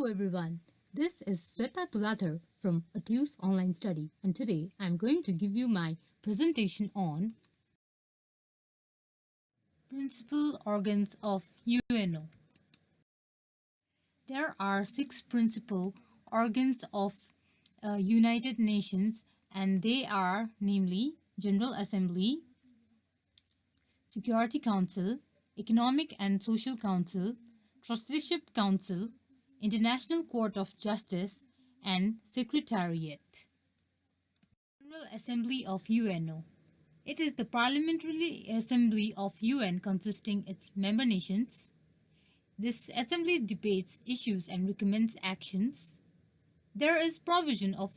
everyone, this is Sweta Tulathar from Atu's Online Study, and today I'm going to give you my presentation on Principal Organs of UNO. There are 6 principal organs of United Nations, and they are namely General Assembly, Security Council, Economic and Social Council, Trusteeship Council, International Court of Justice, and Secretariat. General Assembly of UNO. It is the Parliamentary Assembly of UN consisting its member nations. This assembly debates issues and recommends actions. There is provision of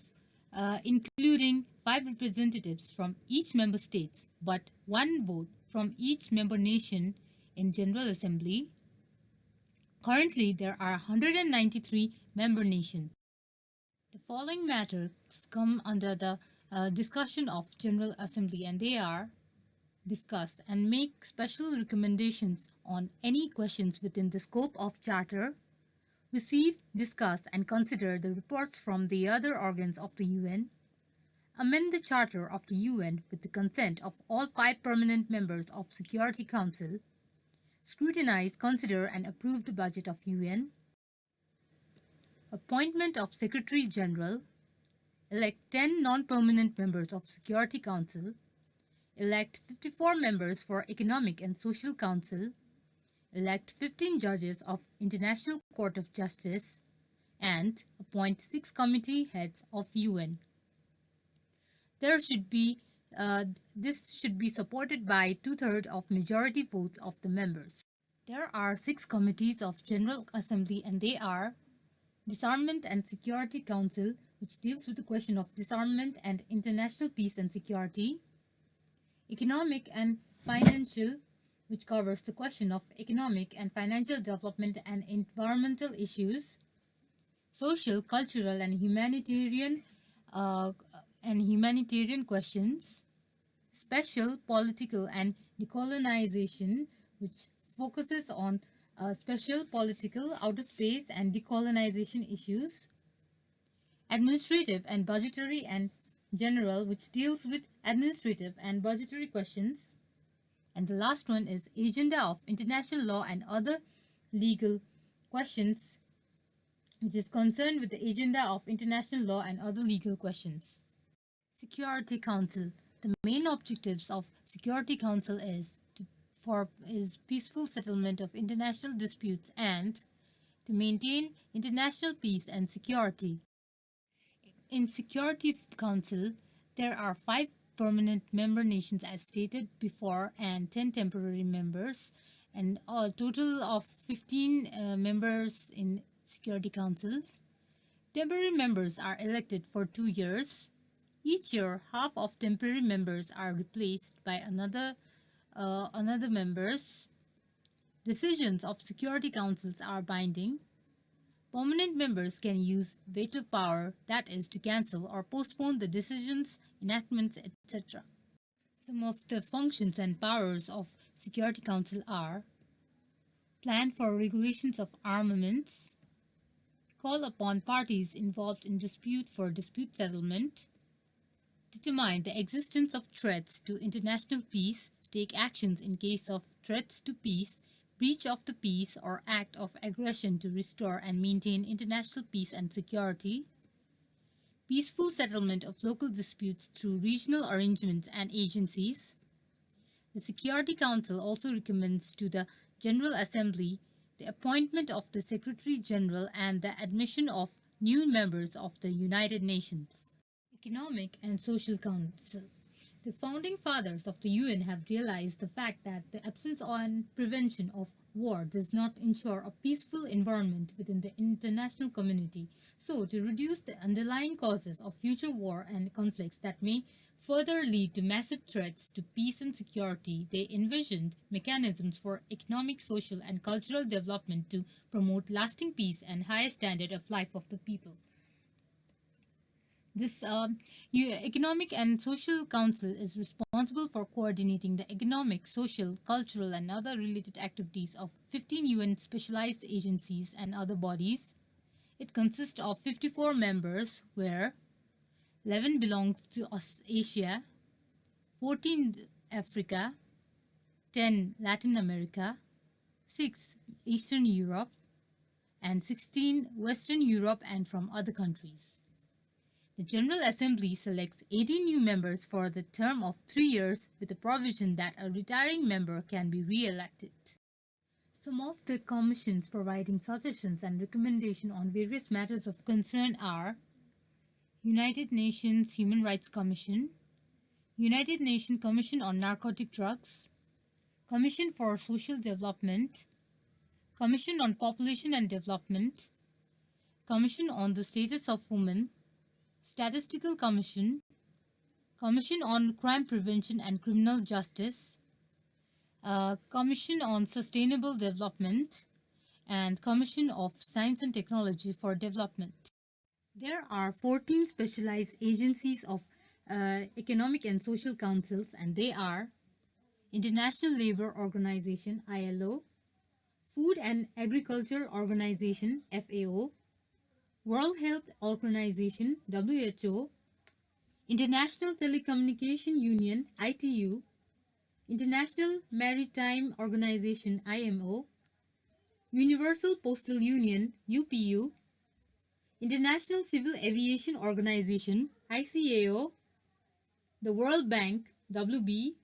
including 5 representatives from each member states, but 1 vote from each member nation in General Assembly. Currently, there are 193 member nations. The following matters come under the discussion of General Assembly, and they are discuss and make special recommendations on any questions within the scope of Charter, receive, discuss and consider the reports from the other organs of the UN, amend the Charter of the UN with the consent of all 5 permanent members of Security Council, scrutinize, consider and approve the budget of UN, appointment of Secretary General, elect 10 non-permanent members of Security Council, elect 54 members for Economic and Social Council, elect 15 judges of International Court of Justice, and appoint 6 committee heads of UN. This should be supported by 2/3 of majority votes of the members. There are 6 committees of General Assembly, and they are Disarmament and Security Council, which deals with the question of disarmament and international peace and security. Economic and Financial, which covers the question of economic and financial development and environmental issues. Social, cultural and humanitarian questions. Special, political and decolonization, which focuses on special political, outer space and decolonization issues. Administrative and budgetary and general, which deals with administrative and budgetary questions. And the last one is agenda of international law and other legal questions, which is concerned with the agenda of international law and other legal questions. Security Council. The main objectives of Security Council is peaceful settlement of international disputes and to maintain international peace and security. In Security Council, there are 5 permanent member nations as stated before and 10 temporary members, and a total of 15 members in Security Council. Temporary members are elected for 2 years. Each year, half of temporary members are replaced by another members. Decisions of Security Councils are binding. Permanent members can use veto power, that is, to cancel or postpone the decisions, enactments, etc. Some of the functions and powers of Security Council are plan for regulations of armaments, call upon parties involved in dispute for dispute settlement, determine the existence of threats to international peace, take actions in case of threats to peace, breach of the peace or act of aggression to restore and maintain international peace and security, peaceful settlement of local disputes through regional arrangements and agencies. The Security Council also recommends to the General Assembly the appointment of the Secretary General and the admission of new members of the United Nations. Economic and Social Council. The founding fathers of the UN have realized the fact that the absence and prevention of war does not ensure a peaceful environment within the international community. So, to reduce the underlying causes of future war and conflicts that may further lead to massive threats to peace and security, they envisioned mechanisms for economic, social, and cultural development to promote lasting peace and higher standard of life of the people. This Economic and Social Council is responsible for coordinating the economic, social, cultural, and other related activities of 15 UN specialized agencies and other bodies. It consists of 54 members, where 11 belongs to Asia, 14 Africa, 10 Latin America, 6 Eastern Europe, and 16 Western Europe and from other countries. The General Assembly selects 18 new members for the term of 3 years with the provision that a retiring member can be re-elected. Some of the commissions providing suggestions and recommendations on various matters of concern are United Nations Human Rights Commission, United Nations Commission on Narcotic Drugs, Commission for Social Development, Commission on Population and Development, Commission on the Status of Women, Statistical Commission, Commission on Crime Prevention and Criminal Justice, Commission on Sustainable Development, and Commission of Science and Technology for Development. There are 14 specialized agencies of economic and social councils, and they are International Labour Organization (ILO), Food and Agriculture Organization (FAO), World Health Organization (WHO), International Telecommunication Union (ITU), International Maritime Organization (IMO), Universal Postal Union (UPU), International Civil Aviation Organization (ICAO), the World Bank (WB),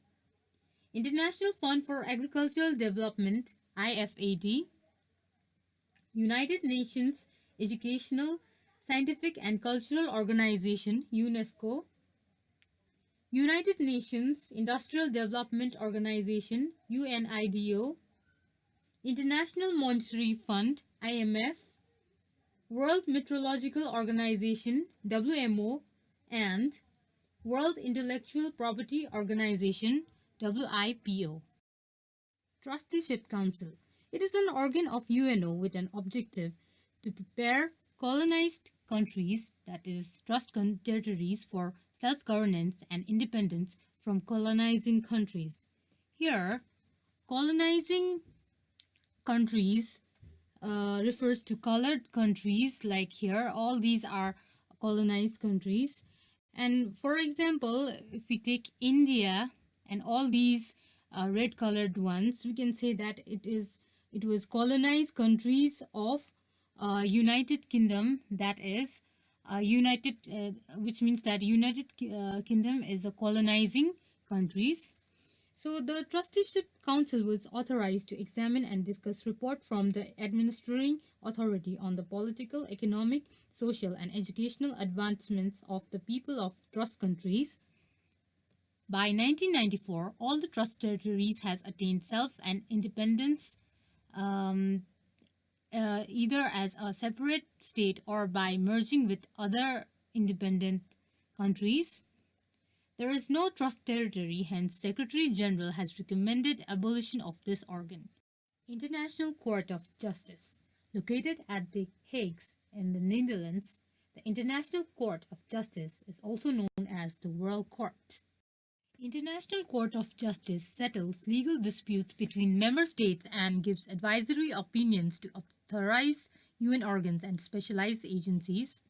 International Fund for Agricultural Development (IFAD), United Nations Educational, Scientific and Cultural Organization (UNESCO), United Nations Industrial Development Organization (UNIDO), International Monetary Fund (IMF), World Meteorological Organization (WMO), and World Intellectual Property Organization (WIPO). Trusteeship Council. It is an organ of UNO with an objective to prepare colonized countries, that is, trust territories, for self-governance and independence from colonizing countries. Here, colonizing countries refers to colored countries, like here, all these are colonized countries. And for example, if we take India and all these red colored ones, we can say that it was colonized countries of United Kingdom, that is which means that United Kingdom is a colonizing countries. So the Trusteeship Council was authorized to examine and discuss report from the administering authority on the political, economic, social and educational advancements of the people of trust countries. By 1994, all the trust territories has attained self and independence, either as a separate state or by merging with other independent countries. There is no trust territory, hence Secretary General has recommended abolition of this organ. International Court of Justice. Located at The Hague in the Netherlands, the International Court of Justice is also known as the World Court. International Court of Justice settles legal disputes between member states and gives advisory opinions to authorized UN organs and specialized agencies.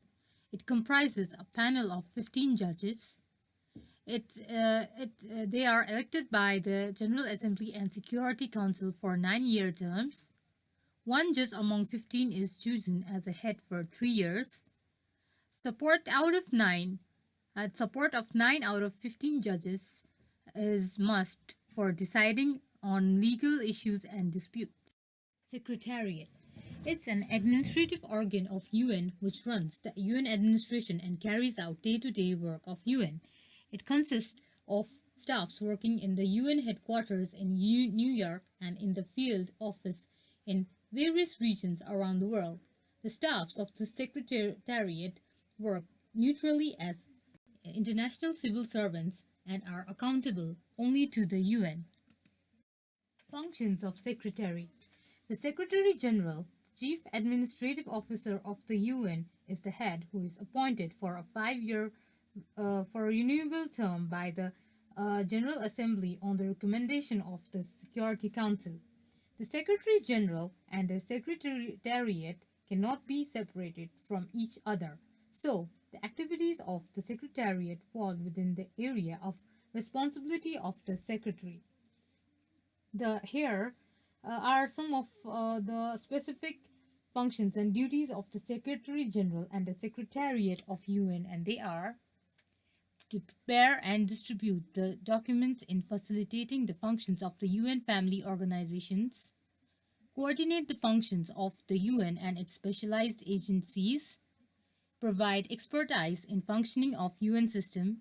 It comprises a panel of 15 judges. They are elected by the General Assembly and Security Council for 9-year terms. One judge among 15 is chosen as a head for 3 years. Support of 9 out of 15 judges is must for deciding on legal issues and disputes. Secretariat. It's an administrative organ of UN which runs the UN administration and carries out day-to-day work of UN. It consists of staffs working in the UN headquarters in New York and in the field office in various regions around the world. The staffs of the Secretariat work neutrally as international civil servants and are accountable only to the UN. Functions of Secretariat. The Secretary General, Chief Administrative Officer of the UN, is the head who is appointed for a 5-year renewable term by the General Assembly on the recommendation of the Security Council. The Secretary General and the Secretariat cannot be separated from each other. So, the activities of the Secretariat fall within the area of responsibility of the Secretary. Here are some of the specific functions and duties of the Secretary General and the Secretariat of UN, and they are to prepare and distribute the documents in facilitating the functions of the UN family organizations, coordinate the functions of the UN and its specialized agencies, provide expertise in functioning of UN system,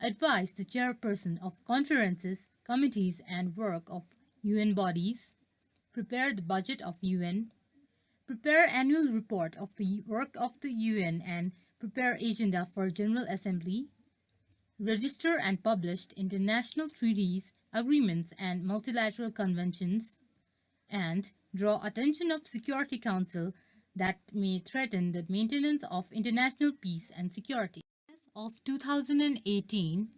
advise the chairperson of conferences, committees and work of UN bodies, prepare the budget of UN, prepare annual report of the work of the UN and prepare agenda for General Assembly, register and publish international treaties, agreements and multilateral conventions, and draw attention of Security Council that may threaten the maintenance of international peace and security. As of 2018,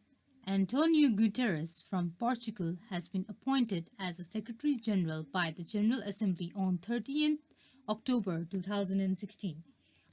Antonio Guterres from Portugal has been appointed as a Secretary General by the General Assembly on 30th October 2016.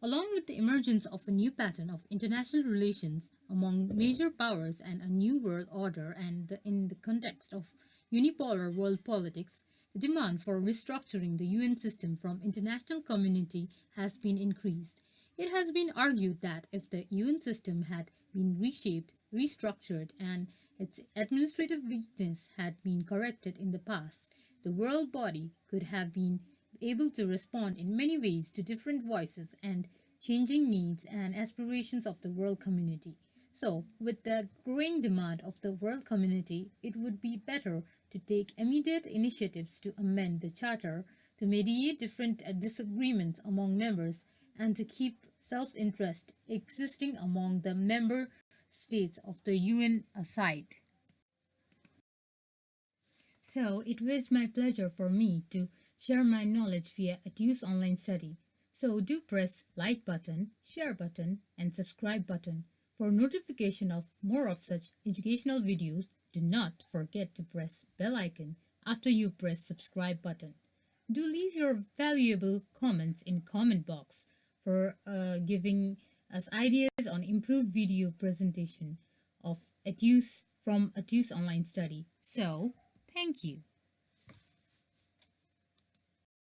Along with the emergence of a new pattern of international relations among major powers and a new world order, and in the context of unipolar world politics, the demand for restructuring the UN system from international community has been increased. It has been argued that if the UN system had been reshaped, restructured, and its administrative weakness had been corrected in the past, the world body could have been able to respond in many ways to different voices and changing needs and aspirations of the world community. So, with the growing demand of the world community, it would be better to take immediate initiatives to amend the Charter, to mediate different disagreements among members, and to keep self-interest existing among the member states of the UN aside. So, it was my pleasure for me to share my knowledge via Aduce Online Study. So do press like button, share button and subscribe button. For notification of more of such educational videos, do not forget to press bell icon after you press subscribe button. Do leave your valuable comments in comment box for giving us ideas on improved video presentation of Aduce from Aduce Online Study. So, thank you.